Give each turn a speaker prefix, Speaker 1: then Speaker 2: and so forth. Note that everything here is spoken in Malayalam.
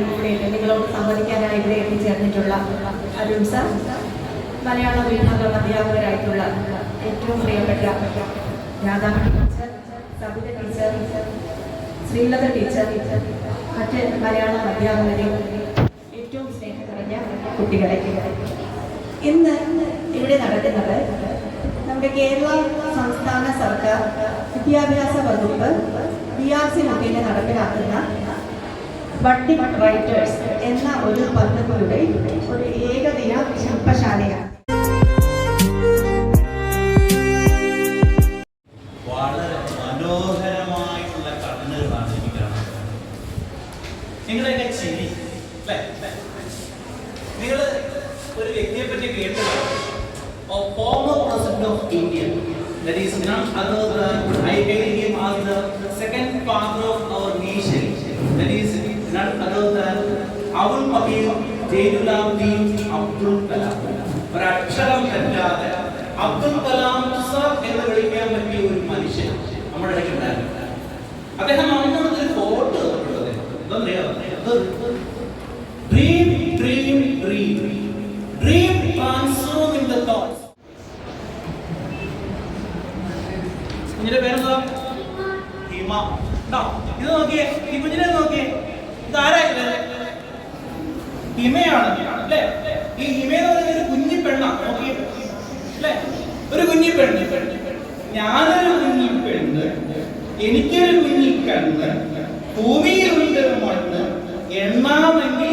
Speaker 1: ഇവിടെ നിങ്ങളോട് സംവദിക്കാനായി ഇവിടെ എത്തിച്ചേർന്നിട്ടുള്ള അരുൺ സർ, മലയാള വിഭാഗം അധ്യാപകരായിട്ടുള്ള ഏറ്റവും പ്രിയപ്പെട്ട Radhamani teacher, Sabitha teacher, Sreelatha teacher, മറ്റ് മലയാളം അധ്യാപകരെ, ഏറ്റവും സ്നേഹം നിറഞ്ഞ കുട്ടികളെ, ഇന്ന് ഇവിടെ നടക്കുന്നത് നമ്മുടെ കേരള സംസ്ഥാന സർക്കാർ വിദ്യാഭ്യാസ വകുപ്പ് DRC മുഖേന നടപ്പിലാക്കുന്ന ബഡ്ഡിംഗ് റൈറ്റേഴ്സ് എന്ന ഒരു പദ്ധതിയുടെ ഒരു ഏകദിന ശില്പശാലയാണ്.
Speaker 2: വളരെ മനോഹരമായിട്ടുള്ള കണ്ണുകളാണ് എനിക്ക് കാണുന്നത്. നിങ്ങളുടെയൊക്കെ ചിരി അല്ലേ? നിങ്ങൾ ഒരു വ്യക്തിയെ പറ്റി കേട്ടത്, former president of India, that is none other than I hail him as the second father of our nation, that is none other than Abul Pakir Jainuddin Abdul Kalam. ഒരക്ഷരം തെറ്റാതെ അബ്ദുൽ കലാം സർ എന്ന് വിളിക്കാൻ പറ്റിയ ഒരു മനുഷ്യൻ നമ്മുടെ ഇടയ്ക്ക് ഉണ്ടായിരുന്നു. അദ്ദേഹം അന്നൊരു ഫോട്ടോ തന്നിട്ടുള്ളത് എന്താ, dream dream dream dream transforming the thoughts. കുഞ്ഞിന്റെ പേരെന്താ? ഹിമ. ഇത് നോക്കിയേ, ഈ കുഞ്ഞിനെ നോക്കിയേ, ഇത് ആരായില്ലേ? ഹിമയാണ് അല്ലേ? ഈ ഹിമയെന്ന് പറയുന്ന ഒരു കുഞ്ഞി പെണ്ണാണ്. നോക്കിയേ അല്ലേ? ഒരു കുഞ്ഞി പെണ്ണ്. ഞാനൊരു കുഞ്ഞി പെണ്ണ്, എനിക്കൊരു കുഞ്ഞി കണ്ണ്, ഭൂമിയിലുണ്ട് മണ്ണ്, എണ്ണാമെങ്കിൽ